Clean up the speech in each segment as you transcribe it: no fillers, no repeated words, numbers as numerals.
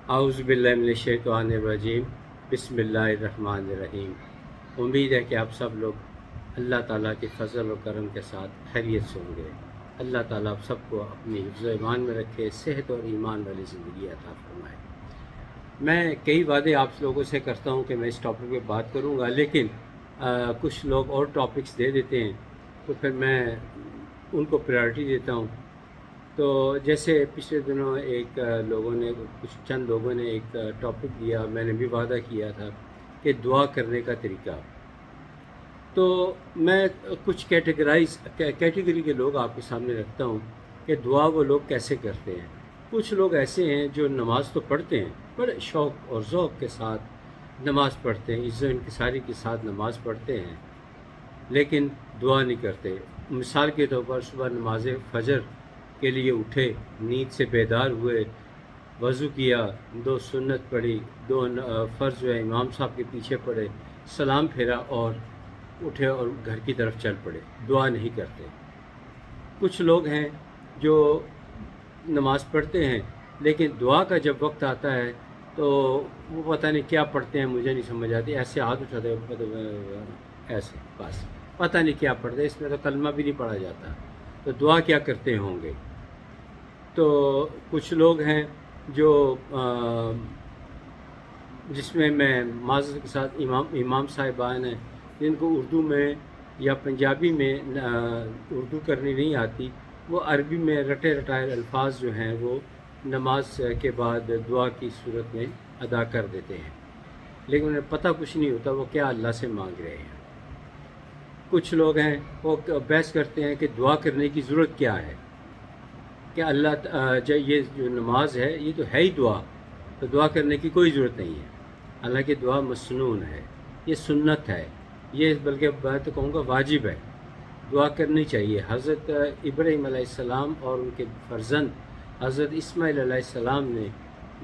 اعوذ باللہ من الشیطان الرجیم بسم اللہ الرحمن الرحیم۔ امید ہے کہ آپ سب لوگ اللہ تعالیٰ کے فضل و کرم کے ساتھ خیریت سے ہوں گے۔ اللہ تعالیٰ آپ سب کو اپنی حفظ و ایمان میں رکھے، صحت اور ایمان والی زندگی عطا فرمائے۔ میں کئی وعدے آپ لوگوں سے کرتا ہوں کہ میں اس ٹاپک پہ بات کروں گا، لیکن کچھ لوگ اور ٹاپکس دے دیتے ہیں تو پھر میں ان کو پریارٹی دیتا ہوں۔ تو جیسے پچھلے دنوں چند لوگوں نے ایک ٹاپک دیا، میں نے بھی وعدہ کیا تھا کہ دعا کرنے کا طریقہ۔ تو میں کچھ کیٹیگری کے لوگ آپ کے سامنے رکھتا ہوں کہ دعا وہ لوگ کیسے کرتے ہیں۔ کچھ لوگ ایسے ہیں جو نماز تو پڑھتے ہیں، بڑے شوق اور ذوق کے ساتھ نماز پڑھتے ہیں، عزت و انکساری کے ساتھ نماز پڑھتے ہیں، لیکن دعا نہیں کرتے۔ مثال کے طور پر صبح نماز فجر کے لیے اٹھے، نیند سے بیدار ہوئے، وضو کیا، 2 سنت پڑھی، 2 فرض جو ہے امام صاحب کے پیچھے پڑھے، سلام پھیرا اور اٹھے اور گھر کی طرف چل پڑے، دعا نہیں کرتے۔ کچھ لوگ ہیں جو نماز پڑھتے ہیں لیکن دعا کا جب وقت آتا ہے تو وہ پتہ نہیں کیا پڑھتے ہیں، مجھے نہیں سمجھ آتی، ایسے ہاتھ اٹھاتے ایسے بس پتہ نہیں کیا پڑھتے، اس میں تو کلمہ بھی نہیں پڑھا جاتا، تو دعا کیا کرتے ہوں گے۔ تو کچھ لوگ ہیں جو جس میں معذرت کے ساتھ امام صاحبان ہیں جن کو اردو میں یا پنجابی میں اردو کرنی نہیں آتی، وہ عربی میں رٹے رٹائے الفاظ جو ہیں وہ نماز کے بعد دعا کی صورت میں ادا کر دیتے ہیں، لیکن انہیں پتہ کچھ نہیں ہوتا وہ کیا اللہ سے مانگ رہے ہیں۔ کچھ لوگ ہیں وہ بحث کرتے ہیں کہ دعا کرنے کی ضرورت کیا ہے، کہ یہ جو نماز ہے یہ تو ہے ہی دعا، تو دعا کرنے کی کوئی ضرورت نہیں ہے۔ حالانکہ دعا مسنون ہے، یہ سنت ہے، یہ بلکہ میں تو کہوں گا واجب ہے، دعا کرنی چاہیے۔ حضرت ابراہیم علیہ السلام اور ان کے فرزند حضرت اسماعیل علیہ السلام نے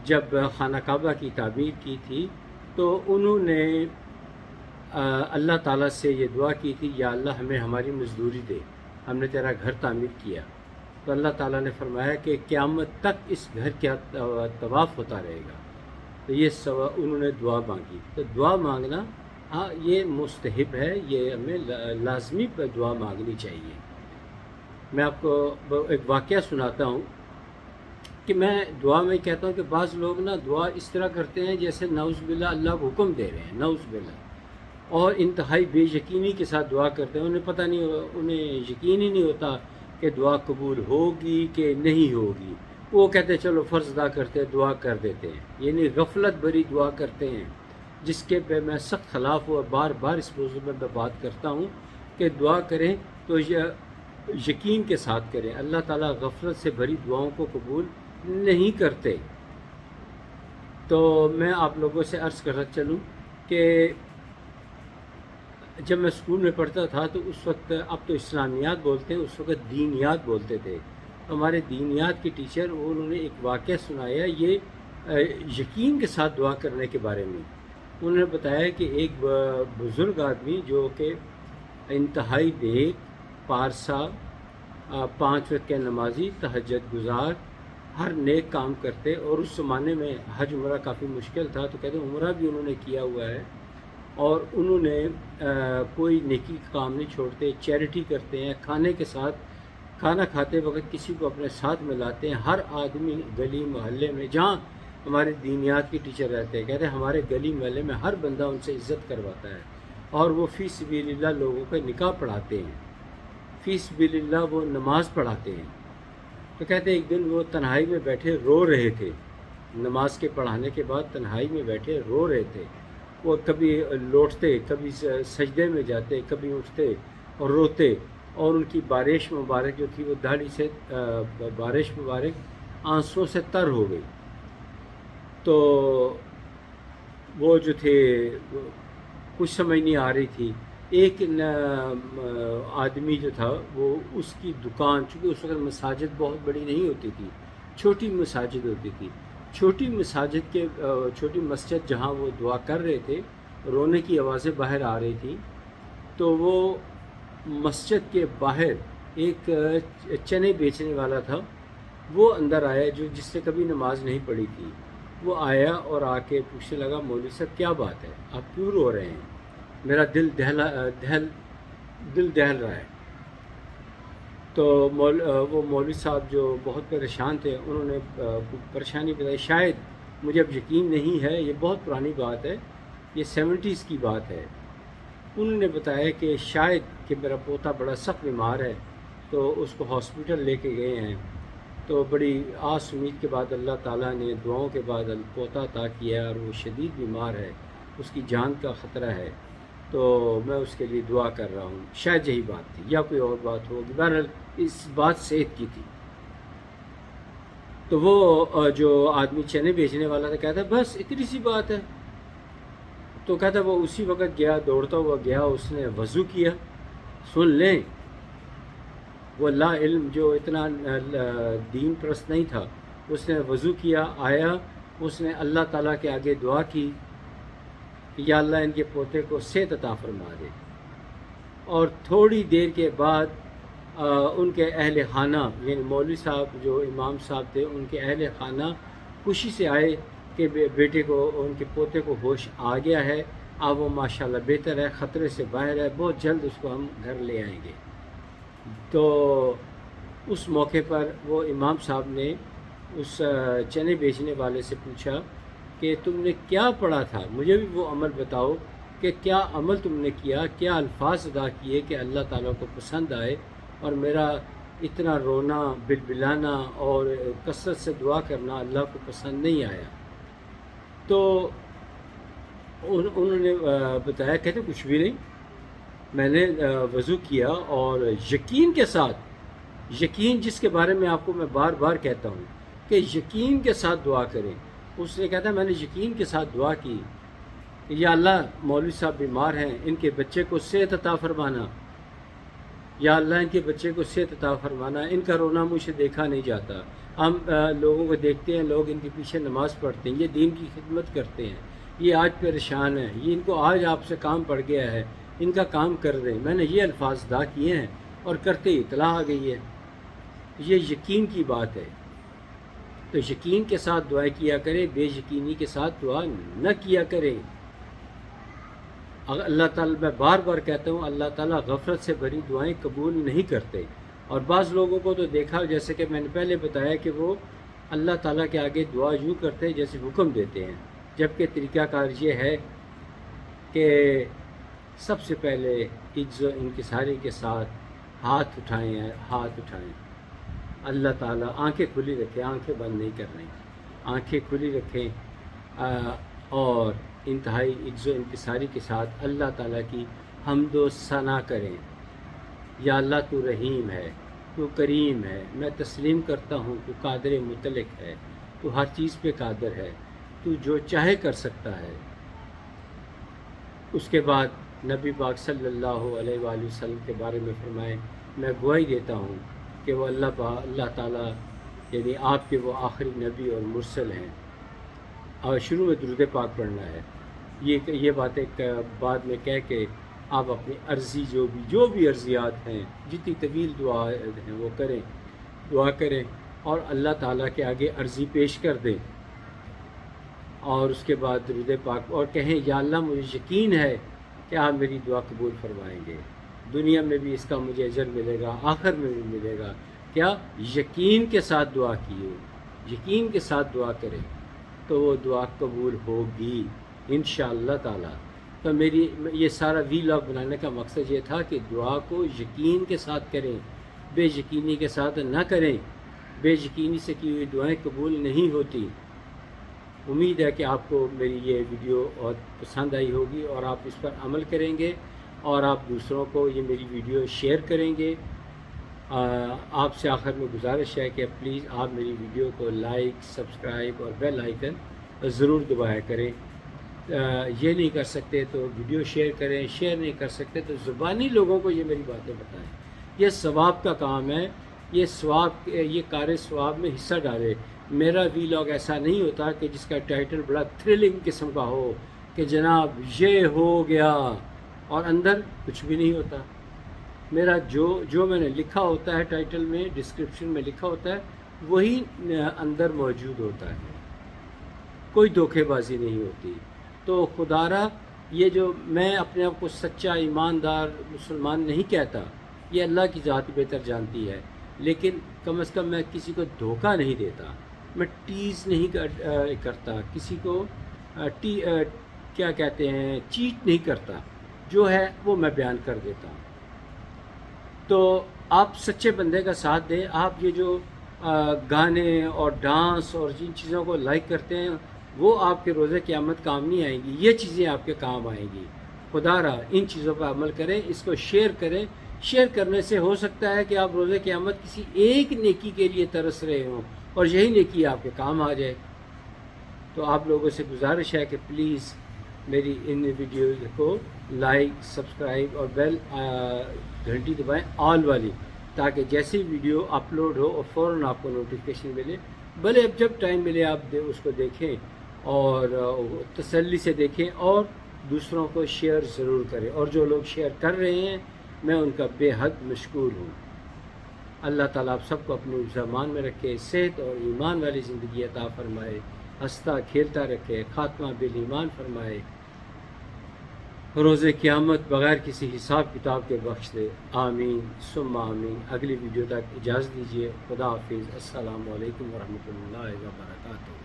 جب خانہ کعبہ کی تعمیر کی تھی تو انہوں نے اللہ تعالیٰ سے یہ دعا کی تھی، یا اللہ ہمیں ہماری مزدوری دے، ہم نے تیرا گھر تعمیر کیا۔ تو اللہ تعالیٰ نے فرمایا کہ قیامت تک اس گھر کا طواف ہوتا رہے گا۔ تو یہ انہوں نے دعا مانگی۔ تو دعا مانگنا یہ مستحب ہے، یہ ہمیں لازمی پر دعا مانگنی چاہیے۔ میں آپ کو ایک واقعہ سناتا ہوں کہ میں دعا میں کہتا ہوں کہ بعض لوگ نا دعا اس طرح کرتے ہیں جیسے نعوذ باللہ اللہ کو حکم دے رہے ہیں، نعوذ باللہ، اور انتہائی بے یقینی کے ساتھ دعا کرتے ہیں۔ انہیں پتہ نہیں، انہیں یقین ہی نہیں ہوتا کہ دعا قبول ہوگی کہ نہیں ہوگی۔ وہ کہتے ہیں چلو فرض ادا کرتے ہیں، دعا کر دیتے ہیں، یعنی غفلت بھری دعا کرتے ہیں، جس کے پہ میں سخت خلاف ہوں اور بار بار اس موضوع میں بات کرتا ہوں کہ دعا کریں تو یقین کے ساتھ کریں۔ اللہ تعالیٰ غفلت سے بھری دعاؤں کو قبول نہیں کرتے۔ تو میں آپ لوگوں سے عرض کرتا چلوں کہ جب میں اسکول میں پڑھتا تھا تو اس وقت، اب تو اسلامیات بولتے ہیں، اس وقت دینیات بولتے تھے، تو ہمارے دینیات کے ٹیچر انہوں نے ایک واقعہ سنایا یہ یقین کے ساتھ دعا کرنے کے بارے میں۔ انہوں نے بتایا کہ ایک بزرگ آدمی جو کہ انتہائی نیک، پارسا، 5 وقت کے نمازی، تہجد گزار، ہر نیک کام کرتے، اور اس زمانے میں حج عمرہ کافی مشکل تھا، تو کہتے ہیں عمرہ بھی انہوں نے کیا ہوا ہے، اور انہوں نے کوئی نیکی کا کام نہیں چھوڑتے، چیریٹی کرتے ہیں، کھانے کے ساتھ کھانا کھاتے وقت کسی کو اپنے ساتھ ملاتے ہیں۔ ہر آدمی گلی محلے میں، جہاں ہمارے دینیات کے ٹیچر رہتے ہیں، کہتے ہیں ہمارے گلی محلے میں ہر بندہ ان سے عزت کرواتا ہے، اور وہ فی سبیل اللہ لوگوں کے نکاح پڑھاتے ہیں، فی سبیل اللہ وہ نماز پڑھاتے ہیں۔ تو کہتے ہیں ایک دن وہ تنہائی میں بیٹھے رو رہے تھے، نماز کے پڑھانے کے بعد تنہائی میں بیٹھے رو رہے تھے۔ وہ کبھی لوٹتے، کبھی سجدے میں جاتے، کبھی اٹھتے اور روتے، اور ان کی بارش مبارک جو تھی وہ داڑھی سے بارش مبارک آنسوں سے تر ہو گئی۔ تو وہ جو تھے کچھ سمجھ نہیں آ رہی تھی۔ ایک آدمی جو تھا وہ اس کی دکان، چونکہ اس وقت مساجد بہت بڑی نہیں ہوتی تھی، چھوٹی مساجد ہوتی تھی، چھوٹی مسجد جہاں وہ دعا کر رہے تھے، رونے کی آوازیں باہر آ رہی تھیں، تو وہ مسجد کے باہر ایک چنے بیچنے والا تھا، وہ اندر آیا جس نے کبھی نماز نہیں پڑھی تھی، وہ آیا اور آ کے پوچھنے لگا مولوی صاحب کیا بات ہے، آپ کیوں رو رہے ہیں؟ میرا دل دہل رہا ہے۔ تو وہ مولوی صاحب جو بہت پریشان تھے، انہوں نے پریشانی بتائی۔ شاید مجھے اب یقین نہیں ہے، یہ بہت پرانی بات ہے، یہ 70s کی بات ہے۔ انہوں نے بتایا کہ شاید کہ میرا پوتا بڑا سخت بیمار ہے، تو اس کو ہاسپٹل لے کے گئے ہیں، تو بڑی آس امید کے بعد اللہ تعالیٰ نے دعاؤں کے بعد پوتا عطا کیا ہے، اور وہ شدید بیمار ہے، اس کی جان کا خطرہ ہے، تو میں اس کے لیے دعا کر رہا ہوں۔ شاید یہی بات تھی یا کوئی اور بات ہوگی، بہرحال اس بات صحت کی تھی۔ تو وہ جو آدمی چنے بیچنے والا تھا کہتا بس اتنی سی بات ہے، تو کہتا وہ اسی وقت گیا، دوڑتا ہوا گیا، اس نے وضو کیا۔ سن لیں، وہ لا علم جو اتنا دین پرست نہیں تھا، اس نے وضو کیا، آیا، اس نے اللہ تعالیٰ کے آگے دعا کی کہ یا اللہ ان کے پوتے کو صحت عطا فرما دے۔ اور تھوڑی دیر کے بعد ان کے اہل خانہ، یعنی مولوی صاحب جو امام صاحب تھے، ان کے اہل خانہ خوشی سے آئے کہ بیٹے کو، ان کے پوتے کو ہوش آ گیا ہے، اب وہ ماشاءاللہ بہتر ہے، خطرے سے باہر ہے، بہت جلد اس کو ہم گھر لے آئیں گے۔ تو اس موقع پر وہ امام صاحب نے اس چنے بیچنے والے سے پوچھا کہ تم نے کیا پڑھا تھا، مجھے بھی وہ عمل بتاؤ کہ کیا عمل تم نے کیا، کیا الفاظ ادا کیے کہ اللہ تعالیٰ کو پسند آئے، اور میرا اتنا رونا، بلبلانا اور کثرت سے دعا کرنا اللہ کو پسند نہیں آیا۔ تو انہوں نے بتایا، کہتے کچھ بھی نہیں، میں نے وضو کیا اور یقین کے ساتھ، یقین جس کے بارے میں آپ کو میں بار بار کہتا ہوں کہ یقین کے ساتھ دعا کریں۔ اس نے کہتا میں نے یقین کے ساتھ دعا کی کہ یا اللہ مولوی صاحب بیمار ہیں، ان کے بچے کو صحت عطا فرمانا، یا اللہ ان کے بچے کو صحت عطا فرمانا، ان کا رونا مجھ سے دیکھا نہیں جاتا۔ ہم لوگوں کو دیکھتے ہیں، لوگ ان کے پیچھے نماز پڑھتے ہیں، یہ دین کی خدمت کرتے ہیں، یہ آج پریشان ہیں، یہ ان کو آج آپ سے کام پڑ گیا ہے، ان کا کام کر دیں۔ میں نے یہ الفاظ ادا کیے ہیں اور کرتے ہی اطلاع آ گئی ہے۔ یہ یقین کی بات ہے، تو یقین کے ساتھ دعائیں کیا کرے، بے یقینی کے ساتھ دعا نہ کیا کرے۔ اللہ تعالیٰ، میں بار بار کہتا ہوں، اللہ تعالیٰ غفلت سے بھری دعائیں قبول نہیں کرتے۔ اور بعض لوگوں کو تو دیکھا، جیسے کہ میں نے پہلے بتایا کہ وہ اللہ تعالیٰ کے آگے دعا یوں کرتے ہیں جیسے حکم دیتے ہیں، جبکہ طریقہ کار یہ ہے کہ سب سے پہلے عجز و انکساری کے ساتھ ہاتھ اٹھائیں۔ اللہ تعالیٰ آنکھیں کھلی رکھیں، آنکھیں بند نہیں کریں، آنکھیں کھلی رکھیں، اور انتہائی عجز و انکساری کے ساتھ اللہ تعالیٰ کی حمد و ثنا کریں۔ یا اللہ تو رحیم ہے، تو کریم ہے، میں تسلیم کرتا ہوں تو قادر مطلق ہے، تو ہر چیز پہ قادر ہے، تو جو چاہے کر سکتا ہے۔ اس کے بعد نبی پاک صلی اللہ علیہ وآلہ وسلم کے بارے میں فرمائیں، میں گواہی دیتا ہوں کہ وہ اللہ تعالیٰ، یعنی آپ کے وہ آخری نبی اور مرسل ہیں۔ اور شروع میں درود پاک پڑھنا ہے۔ یہ باتیں بعد میں کہہ کے آپ اپنی عرضی جو بھی عرضیات ہیں، جتنی طویل دعا ہیں وہ کریں، دعا کریں اور اللہ تعالیٰ کے آگے عرضی پیش کر دیں، اور اس کے بعد درود پاک اور کہیں یا اللہ مجھے یقین ہے کہ آپ میری دعا قبول فرمائیں گے، دنیا میں بھی اس کا مجھے اجر ملے گا، آخر میں بھی ملے گا۔ کیا یقین کے ساتھ دعا کیے، یقین کے ساتھ دعا کریں تو وہ دعا قبول ہوگی انشاءاللہ تعالی۔ تو میری یہ سارا ویلاگ بنانے کا مقصد یہ تھا کہ دعا کو یقین کے ساتھ کریں، بے یقینی کے ساتھ نہ کریں۔ بے یقینی سے کی ہوئی دعائیں قبول نہیں ہوتی۔ امید ہے کہ آپ کو میری یہ ویڈیو بہت پسند آئی ہوگی اور آپ اس پر عمل کریں گے، اور آپ دوسروں کو یہ میری ویڈیو شیئر کریں گے۔ آپ سے آخر میں گزارش ہے کہ پلیز آپ میری ویڈیو کو لائک، سبسکرائب اور بیل آئیکن ضرور دبایا کریں۔ یہ نہیں کر سکتے تو ویڈیو شیئر کریں، شیئر نہیں کر سکتے تو زبانی لوگوں کو یہ میری باتیں بتائیں۔ یہ ثواب کا کام ہے، یہ کار ثواب میں حصہ ڈالے۔ میرا ویلاگ ایسا نہیں ہوتا کہ جس کا ٹائٹل بڑا تھرلنگ قسم کا ہو کہ جناب یہ ہو گیا اور اندر کچھ بھی نہیں ہوتا۔ میرا جو میں نے لکھا ہوتا ہے ٹائٹل میں، ڈسکرپشن میں لکھا ہوتا ہے، وہی اندر موجود ہوتا ہے۔ کوئی دھوکے بازی نہیں ہوتی۔ تو خدارا یہ جو میں اپنے آپ کو سچا ایماندار مسلمان نہیں کہتا، یہ اللہ کی ذات بہتر جانتی ہے، لیکن کم از کم میں کسی کو دھوکہ نہیں دیتا، میں ٹیز نہیں کرتا، کسی کو کیا کہتے ہیں چیٹ نہیں کرتا، جو ہے وہ میں بیان کر دیتا ہوں۔ تو آپ سچے بندے کا ساتھ دیں۔ آپ یہ جو گانے اور ڈانس اور جن چیزوں کو لائک کرتے ہیں وہ آپ کے روزے قیامت کام نہیں آئیں گی، یہ چیزیں آپ کے کام آئیں گی۔ خدا را ان چیزوں پر عمل کریں، اس کو شیئر کریں۔ شیئر کرنے سے ہو سکتا ہے کہ آپ روزے قیامت کسی ایک نیکی کے لیے ترس رہے ہوں اور یہی نیکی آپ کے کام آ جائے۔ تو آپ لوگوں سے گزارش ہے کہ پلیز میری ان ویڈیوز کو لائک، سبسکرائب اور بیل گھنٹی دبائیں آل والی، تاکہ جیسی ویڈیو اپلوڈ ہو اور فوراً آپ کو نوٹیفیکیشن ملے۔ بھلے اب جب ٹائم ملے آپ اس کو دیکھیں اور تسلی سے دیکھیں اور دوسروں کو شیئر ضرور کریں، اور جو لوگ شیئر کر رہے ہیں میں ان کا بے حد مشکور ہوں۔ اللہ تعالیٰ آپ سب کو اپنے زمان میں رکھے، صحت اور ایمان والی زندگی عطا فرمائے، ہنستا کھیلتا رکھے، خاتمہ بالایمان فرمائے، روز قیامت بغیر کسی حساب کتاب کے بخش دے۔ آمین ثم آمین۔ اگلی ویڈیو تک اجازت دیجیے۔ خدا حافظ۔ السلام علیکم ورحمۃ اللہ وبرکاتہ۔